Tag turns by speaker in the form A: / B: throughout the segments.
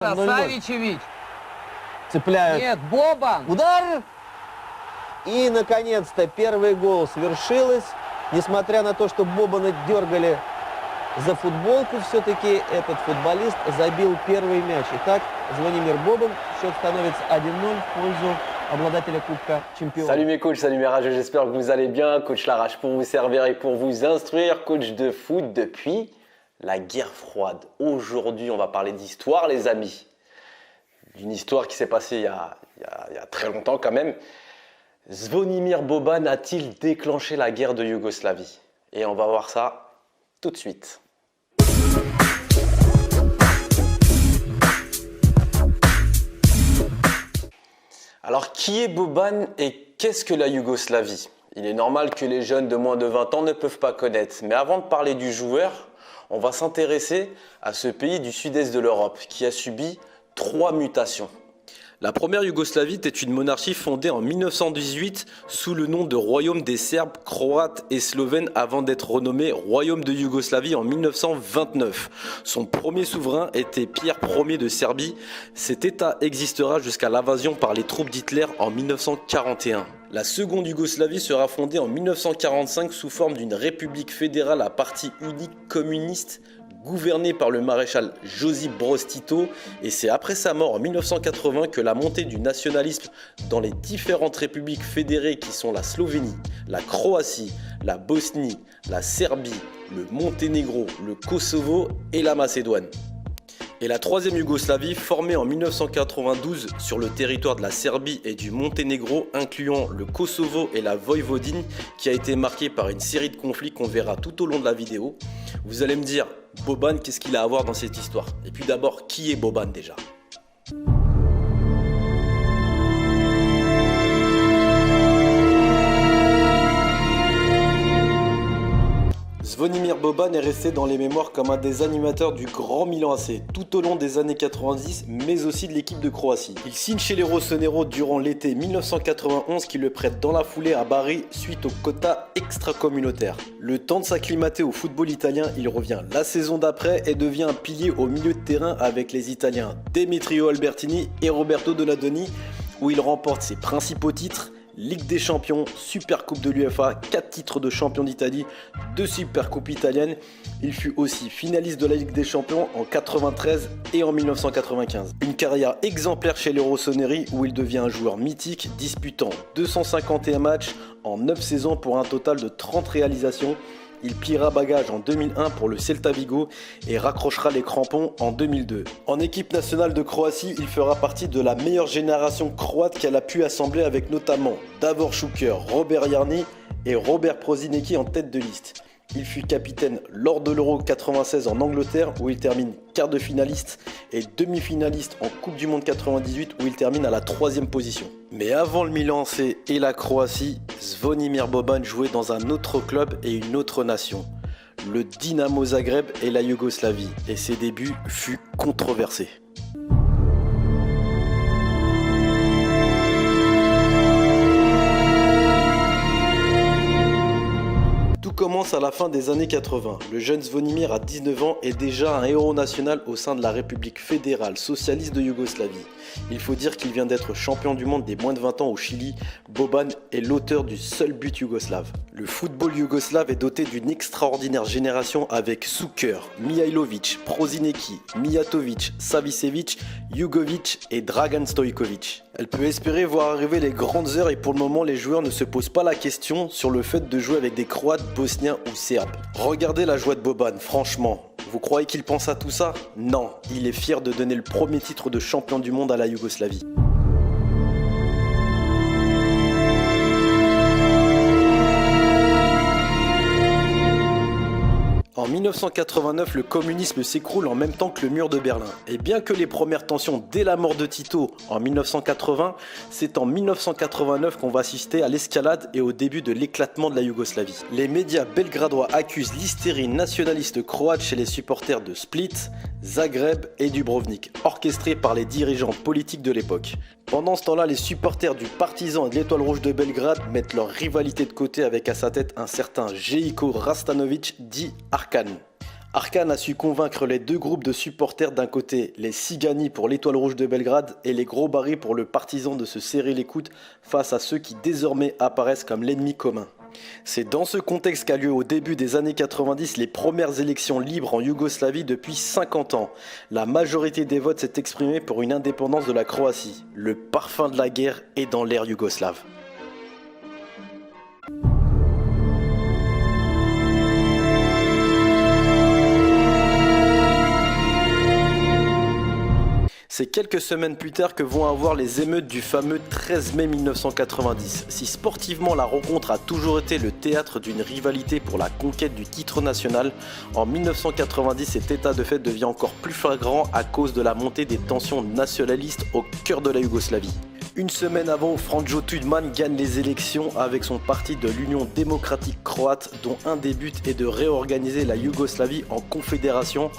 A: Савичевич.
B: Цепляют.
A: Нет, Бобан.
B: Удар! И, наконец-то, первый гол свершилось. Несмотря на то, что Бобана дергали за футболку, все-таки этот футболист забил первый мяч. Итак, Звонимир Бобан. Счет становится 1-0 в пользу обладателя Кубка Чемпионов.
C: Salut mes coachs, salut mes rageux, j'espère que vous allez bien. Coach Larache pour vous servir et pour vous instruire. Coach de foot depuis la guerre froide. Aujourd'hui, on va parler d'histoire, les amis. D'une histoire qui s'est passée il y a très longtemps quand même. Zvonimir Boban a-t-il déclenché la guerre de Yougoslavie? Et on va voir ça tout de suite. Alors, qui est Boban et qu'est-ce que la Yougoslavie? Il est normal que les jeunes de moins de 20 ans ne peuvent pas connaître. Mais avant de parler du joueur, on va s'intéresser à ce pays du sud-est de l'Europe qui a subi 3 mutations. La première Yougoslavie était une monarchie fondée en 1918 sous le nom de Royaume des Serbes, Croates et Slovènes avant d'être renommé Royaume de Yougoslavie en 1929. Son premier souverain était Pierre Ier de Serbie. Cet État existera jusqu'à l'invasion par les troupes d'Hitler en 1941. La seconde Yougoslavie sera fondée en 1945 sous forme d'une république fédérale à parti unique communiste gouverné par le maréchal Josip Broz Tito, et c'est après sa mort en 1980 que la montée du nationalisme dans les différentes républiques fédérées qui sont la Slovénie, la Croatie, la Bosnie, la Serbie, le Monténégro, le Kosovo et la Macédoine. Et la troisième Yougoslavie, formée en 1992 sur le territoire de la Serbie et du Monténégro, incluant le Kosovo et la Voïvodine, qui a été marquée par une série de conflits qu'on verra tout au long de la vidéo. Vous allez me dire, Boban, qu'est-ce qu'il a à voir dans cette histoire? Et puis d'abord, qui est Boban déjà? Zvonimir Boban est resté dans les mémoires comme un des animateurs du Grand Milan AC tout au long des années 90, mais aussi de l'équipe de Croatie. Il signe chez les Rossonero durant l'été 1991 qui le prête dans la foulée à Bari suite au quota extra-communautaire. Le temps de s'acclimater au football italien, il revient la saison d'après et devient un pilier au milieu de terrain avec les Italiens Demetrio Albertini et Roberto Donadoni, où il remporte ses principaux titres: Ligue des Champions, Super Coupe de l'UEFA, 4 titres de champion d'Italie, 2 Super Coupes italiennes. Il fut aussi finaliste de la Ligue des Champions en 1993 et en 1995. Une carrière exemplaire chez les Rossoneri où il devient un joueur mythique, disputant 251 matchs en 9 saisons pour un total de 30 réalisations. Il pliera bagage en 2001 pour le Celta Vigo et raccrochera les crampons en 2002. En équipe nationale de Croatie, il fera partie de la meilleure génération croate qu'elle a pu assembler avec notamment Davor Šuker, Robert Jarni et Robert Prosinecki en tête de liste. Il fut capitaine lors de l'Euro 96 en Angleterre où il termine quart de finaliste et demi-finaliste en Coupe du Monde 98 où il termine à la 3e position. Mais avant le Milan AC et la Croatie, Zvonimir Boban jouait dans un autre club et une autre nation, le Dinamo Zagreb et la Yougoslavie, et ses débuts furent controversés. Commence à la fin des années 80. Le jeune Zvonimir a 19 ans et déjà un héros national au sein de la République fédérale socialiste de Yougoslavie. Il faut dire qu'il vient d'être champion du monde des moins de 20 ans au Chili. Boban est l'auteur du seul but yougoslave. Le football yougoslave est doté d'une extraordinaire génération avec Šuker, Mihajlović, Prosinecki, Mijatović, Savicevic, Jugovic et Dragan Stojkovic. Elle peut espérer voir arriver les grandes heures et pour le moment les joueurs ne se posent pas la question sur le fait de jouer avec des Croates, Bosniens ou Serbes. Regardez la joie de Boban, franchement. Vous croyez qu'il pense à tout ça? Non, il est fier de donner le premier titre de champion du monde à la Yougoslavie. En 1989, le communisme s'écroule en même temps que le mur de Berlin. Et bien que les premières tensions dès la mort de Tito en 1980, c'est en 1989 qu'on va assister à l'escalade et au début de l'éclatement de la Yougoslavie. Les médias belgradois accusent l'hystérie nationaliste croate chez les supporters de Split, Zagreb et Dubrovnik, orchestrée par les dirigeants politiques de l'époque. Pendant ce temps-là, les supporters du Partizan et de l'Étoile Rouge de Belgrade mettent leur rivalité de côté avec à sa tête un certain Željko Rastanović dit Arkan. Arkan a su convaincre les deux groupes de supporters, d'un côté les Cigani pour l'Étoile Rouge de Belgrade et les Gros Barrés pour le Partizan, de se serrer les coudes face à ceux qui désormais apparaissent comme l'ennemi commun. C'est dans ce contexte qu'a lieu au début des années 90 les premières élections libres en Yougoslavie depuis 50 ans. La majorité des votes s'est exprimée pour une indépendance de la Croatie. Le parfum de la guerre est dans l'air yougoslave. C'est quelques semaines plus tard que vont avoir les émeutes du fameux 13 mai 1990. Si sportivement la rencontre a toujours été le théâtre d'une rivalité pour la conquête du titre national, en 1990 cet état de fait devient encore plus flagrant à cause de la montée des tensions nationalistes au cœur de la Yougoslavie. Une semaine avant, Franjo Tudman gagne les élections avec son parti de l'Union démocratique croate, dont un des buts est de réorganiser la Yougoslavie en confédération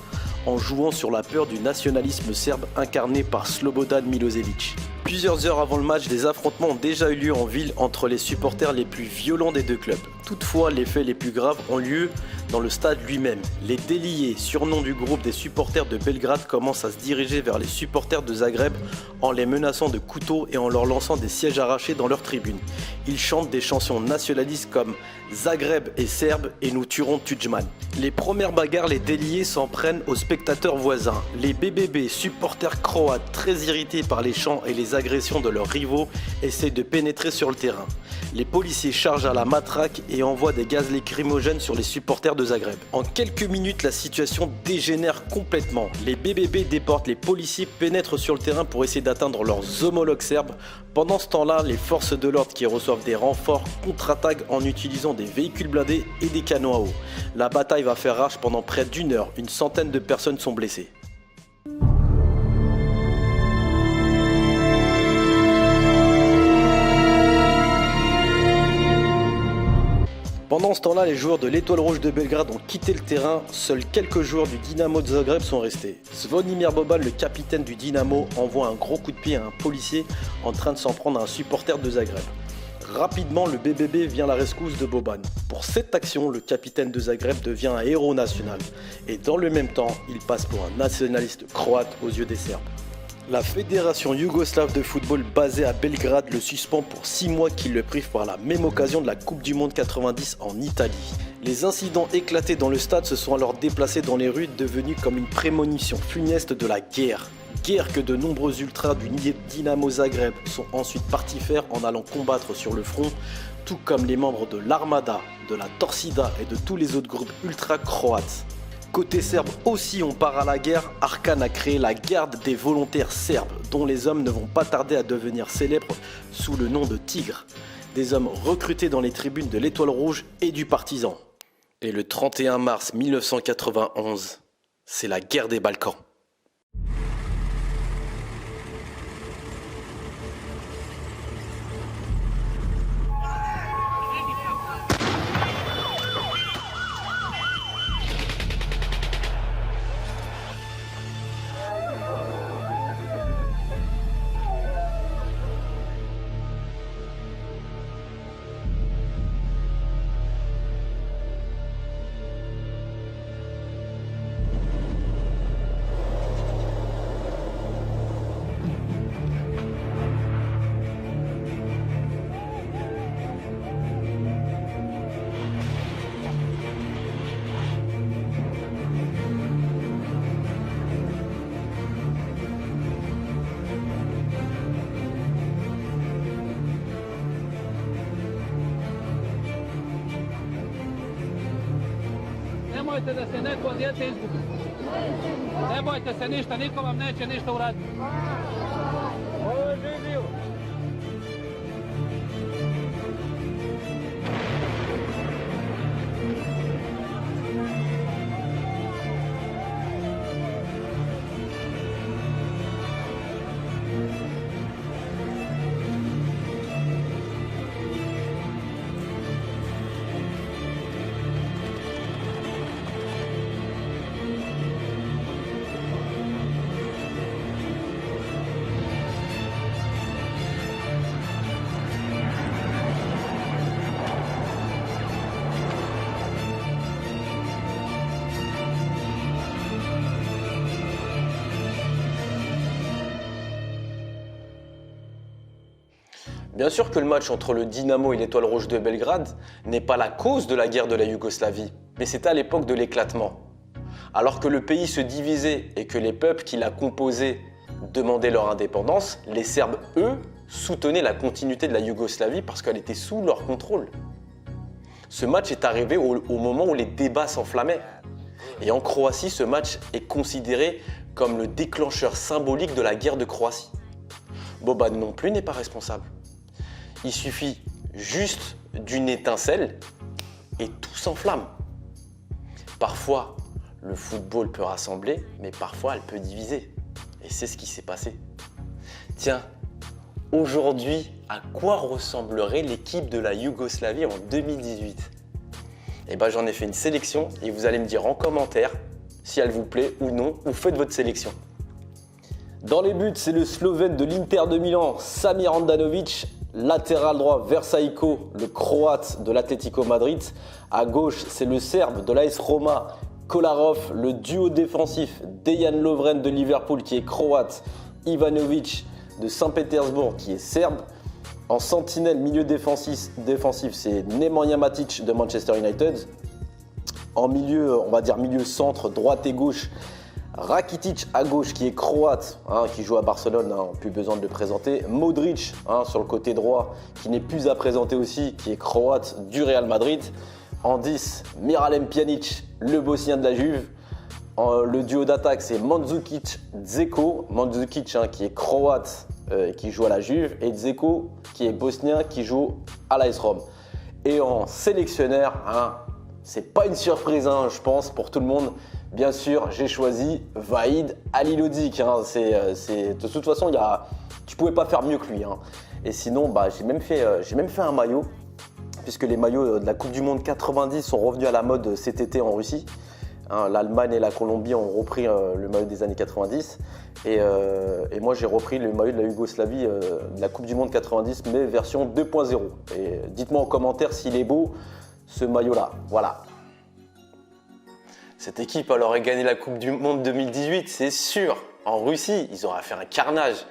C: en jouant sur la peur du nationalisme serbe incarné par Slobodan Milosevic. Plusieurs heures avant le match, des affrontements ont déjà eu lieu en ville entre les supporters les plus violents des deux clubs. Toutefois, les faits les plus graves ont lieu dans le stade lui-même. Les déliés, surnom du groupe des supporters de Belgrade, commencent à se diriger vers les supporters de Zagreb en les menaçant de couteaux et en leur lançant des sièges arrachés dans leurs tribunes. Ils chantent des chansons nationalistes comme Zagreb est serbe et nous tuerons Tudjman. Les premières bagarres, les déliés s'en prennent aux spectateurs voisins. Les BBB, supporters croates très irrités par les chants et les agressions de leurs rivaux, essaient de pénétrer sur le terrain. Les policiers chargent à la matraque et envoient des gaz lacrymogènes sur les supporters de Zagreb. En quelques minutes, la situation dégénère complètement. Les BBB déportent, les policiers pénètrent sur le terrain pour essayer d'atteindre leurs homologues serbes. Pendant ce temps-là, les forces de l'ordre qui reçoivent des renforts contre-attaquent en utilisant des véhicules blindés et des canons à eau. La bataille va faire rage pendant près d'une heure. Une centaine de personnes sont blessées. Pendant ce temps-là, les joueurs de l'Étoile Rouge de Belgrade ont quitté le terrain. Seuls quelques joueurs du Dynamo de Zagreb sont restés. Zvonimir Boban, le capitaine du Dynamo, envoie un gros coup de pied à un policier en train de s'en prendre à un supporter de Zagreb. Rapidement, le BBB vient à la rescousse de Boban. Pour cette action, le capitaine de Zagreb devient un héros national. Et dans le même temps, il passe pour un nationaliste croate aux yeux des Serbes. La fédération yougoslave de football basée à Belgrade le suspend pour 6 mois, qui le prive par la même occasion de la Coupe du Monde 90 en Italie. Les incidents éclatés dans le stade se sont alors déplacés dans les rues, devenus comme une prémonition funeste de la guerre. Guerre que de nombreux ultras du Dynamo Zagreb sont ensuite partis faire en allant combattre sur le front, tout comme les membres de l'Armada, de la Torcida et de tous les autres groupes ultra-croates. Côté serbe aussi, on part à la guerre. Arkan a créé la garde des volontaires serbes, dont les hommes ne vont pas tarder à devenir célèbres sous le nom de Tigres. Des hommes recrutés dans les tribunes de l'Étoile Rouge et du Partizan. Et le 31 mars 1991, c'est la guerre des Balkans.
A: Nemojte da se neko djete izgubi. Ne bojte se ništa, niko vam neće ništa uraditi. Ovo je živ.
C: Bien sûr que le match entre le Dynamo et l'Étoile Rouge de Belgrade n'est pas la cause de la guerre de la Yougoslavie, mais c'était à l'époque de l'éclatement. Alors que le pays se divisait et que les peuples qui l'a composé demandaient leur indépendance, les Serbes, eux, soutenaient la continuité de la Yougoslavie parce qu'elle était sous leur contrôle. Ce match est arrivé au moment où les débats s'enflammaient. Et en Croatie, ce match est considéré comme le déclencheur symbolique de la guerre de Croatie. Boban non plus n'est pas responsable. Il suffit juste d'une étincelle et tout s'enflamme. Parfois, le football peut rassembler, mais parfois elle peut diviser. Et c'est ce qui s'est passé. Tiens, aujourd'hui, à quoi ressemblerait l'équipe de la Yougoslavie en 2018 ? Eh bien, j'en ai fait une sélection et vous allez me dire en commentaire si elle vous plaît ou non, ou faites votre sélection. Dans les buts, c'est le Slovène de l'Inter de Milan, Samir Handanovic. Latéral droit, Versailles, le Croate de l'Atlético Madrid. À gauche, c'est le Serbe de l'AS Roma, Kolarov. Le duo défensif, Dejan Lovren de Liverpool qui est croate, Ivanovic de Saint-Pétersbourg qui est serbe. En sentinelle, milieu défensif c'est Nemanja Matic de Manchester United. En milieu, on va dire milieu centre, droite et gauche, Rakitic à gauche qui est croate, qui joue à Barcelone, plus besoin de le présenter. Modric sur le côté droit qui n'est plus à présenter aussi, qui est croate du Real Madrid. En 10, Miralem Pjanic, le Bosnien de la Juve. Le duo d'attaque c'est Mandzukic-Dzeko. Mandzukic qui est croate qui joue à la Juve et Dzeko qui est bosnien qui joue à l'AS Rome. Et en sélectionneur, c'est pas une surprise je pense pour tout le monde. Bien sûr, j'ai choisi Vahid Halilhodžić. De toute façon, tu pouvais pas faire mieux que lui. Et sinon, j'ai même fait un maillot, puisque les maillots de la Coupe du Monde 90 sont revenus à la mode cet été en Russie. L'Allemagne et la Colombie ont repris le maillot des années 90. Et moi, j'ai repris le maillot de la Yougoslavie de la Coupe du Monde 90, mais version 2.0. Et dites-moi en commentaire s'il est beau, ce maillot-là. Voilà. Cette équipe aurait gagné la Coupe du Monde 2018, c'est sûr. En Russie, ils auraient fait un carnage.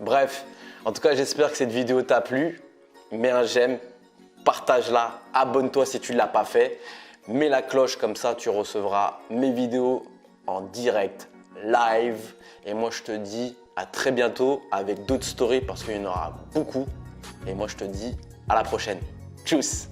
C: Bref, en tout cas, j'espère que cette vidéo t'a plu. Mets un j'aime, partage-la, abonne-toi si tu ne l'as pas fait. Mets la cloche, comme ça tu recevras mes vidéos en direct, live. Et moi, je te dis à très bientôt avec d'autres stories parce qu'il y en aura beaucoup. Et moi, je te dis à la prochaine. Tchuss!